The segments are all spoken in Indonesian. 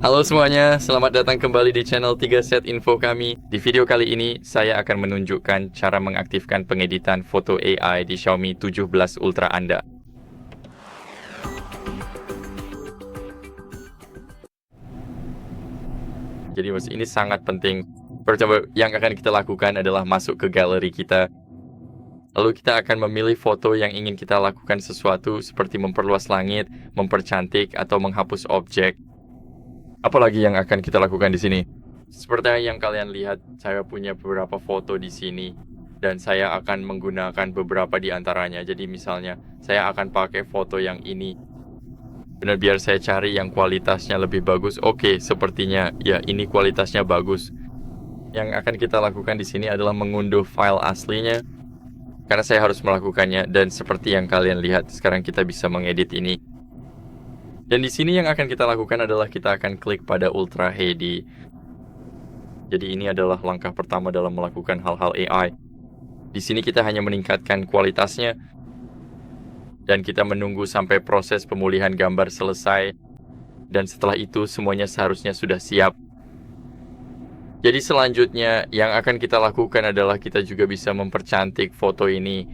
Halo semuanya, selamat datang kembali di channel 3 Set Info kami. Di video kali ini, saya akan menunjukkan cara mengaktifkan pengeditan foto AI di Xiaomi 17 Ultra Anda. Jadi ini sangat penting. Pertama yang akan kita lakukan adalah masuk ke galeri kita. Lalu kita akan memilih foto yang ingin kita lakukan sesuatu seperti memperluas langit, mempercantik, atau menghapus objek. Apalagi yang akan kita lakukan di sini? Seperti yang kalian lihat, saya punya beberapa foto di sini. Dan saya akan menggunakan beberapa di antaranya. Jadi misalnya, saya akan pakai foto yang ini. Benar, biar saya cari yang kualitasnya lebih bagus. Oke, sepertinya ya ini kualitasnya bagus. Yang akan kita lakukan di sini adalah mengunduh file aslinya. Karena saya harus melakukannya, dan seperti yang kalian lihat, sekarang kita bisa mengedit ini. Dan di sini yang akan kita lakukan adalah kita akan klik pada Ultra HD. Jadi ini adalah langkah pertama dalam melakukan hal-hal AI. Di sini kita hanya meningkatkan kualitasnya, dan kita menunggu sampai proses pemulihan gambar selesai. Dan setelah itu semuanya seharusnya sudah siap. Jadi selanjutnya yang akan kita lakukan adalah kita juga bisa mempercantik foto ini.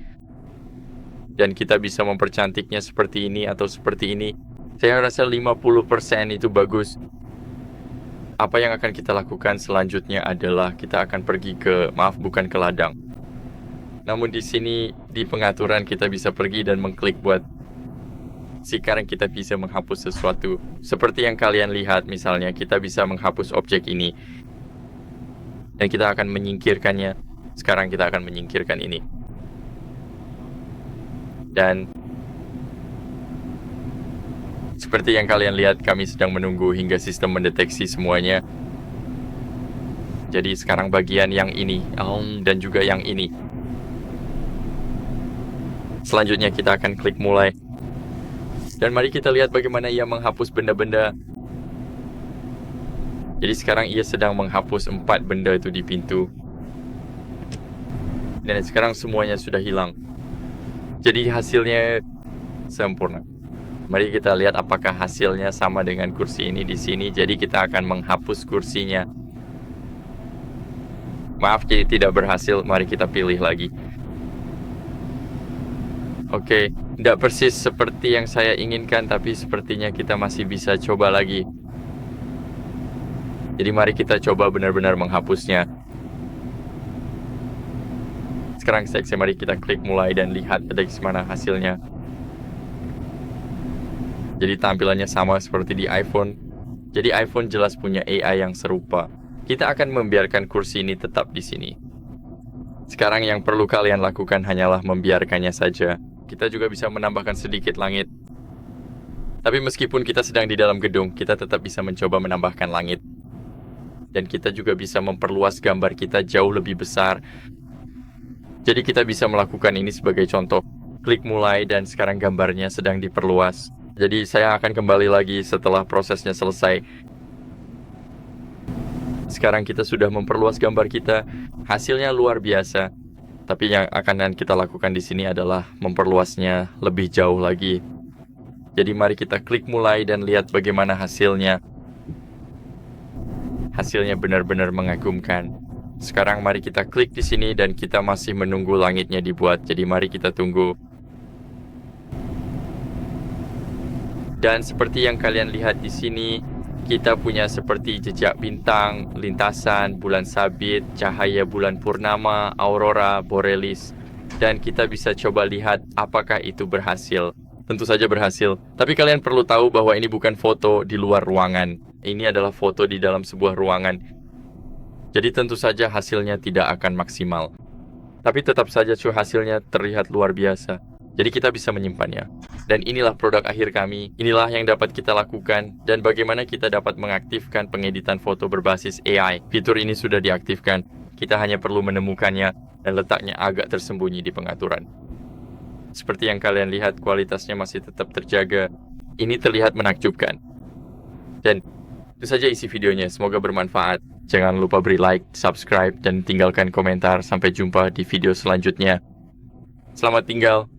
Dan kita bisa mempercantiknya seperti ini atau seperti ini. Saya rasa 50% itu bagus. Apa yang akan kita lakukan selanjutnya adalah kita akan pergi ke, bukan ke ladang. Namun di sini di pengaturan kita bisa pergi dan mengklik buat sekarang kita bisa menghapus sesuatu. Seperti yang kalian lihat misalnya kita bisa menghapus objek ini. Dan kita akan menyingkirkannya. Sekarang kita akan menyingkirkan ini. Dan seperti yang kalian lihat, kami sedang menunggu hingga sistem mendeteksi semuanya. Jadi sekarang bagian yang ini, dan juga yang ini. Selanjutnya kita akan klik mulai. Dan mari kita lihat bagaimana ia menghapus benda-benda. Jadi sekarang ia sedang menghapus 4 benda itu di pintu. Dan sekarang semuanya sudah hilang. Jadi hasilnya sempurna. Mari kita lihat apakah hasilnya sama dengan kursi ini di sini. Jadi kita akan menghapus kursinya. Maaf, jadi tidak berhasil. Mari kita pilih lagi. Oke, tidak persis seperti yang saya inginkan, tapi sepertinya kita masih bisa coba lagi. Jadi mari kita coba benar-benar menghapusnya. Sekarang mari kita klik mulai dan lihat bagaimana hasilnya. Jadi tampilannya sama seperti di iPhone. Jadi iPhone jelas punya AI yang serupa. Kita akan membiarkan kursi ini tetap di sini. Sekarang yang perlu kalian lakukan hanyalah membiarkannya saja. Kita juga bisa menambahkan sedikit langit. Tapi meskipun kita sedang di dalam gedung, kita tetap bisa mencoba menambahkan langit. Dan kita juga bisa memperluas gambar kita jauh lebih besar. Jadi kita bisa melakukan ini sebagai contoh. Klik mulai dan sekarang gambarnya sedang diperluas. Jadi saya akan kembali lagi setelah prosesnya selesai. Sekarang kita sudah memperluas gambar kita. Hasilnya luar biasa. Tapi yang akan kita lakukan di sini adalah memperluasnya lebih jauh lagi. Jadi mari kita klik mulai dan lihat bagaimana hasilnya. Hasilnya benar-benar mengagumkan. Sekarang mari kita klik di sini dan kita masih menunggu langitnya dibuat. Jadi mari kita tunggu. Dan seperti yang kalian lihat di sini, kita punya seperti jejak bintang, lintasan, bulan sabit, cahaya bulan purnama, aurora, borealis. Dan kita bisa coba lihat apakah itu berhasil. Tentu saja berhasil. Tapi kalian perlu tahu bahwa ini bukan foto di luar ruangan. Ini adalah foto di dalam sebuah ruangan. Jadi tentu saja hasilnya tidak akan maksimal. Tapi tetap saja hasilnya terlihat luar biasa. Jadi kita bisa menyimpannya. Dan inilah produk akhir kami. Inilah yang dapat kita lakukan. Dan bagaimana kita dapat mengaktifkan pengeditan foto berbasis AI. Fitur ini sudah diaktifkan. Kita hanya perlu menemukannya. Dan letaknya agak tersembunyi di pengaturan. Seperti yang kalian lihat, kualitasnya masih tetap terjaga. Ini terlihat menakjubkan. Dan itu saja isi videonya. Semoga bermanfaat. Jangan lupa beri like, subscribe, dan tinggalkan komentar. Sampai jumpa di video selanjutnya. Selamat tinggal.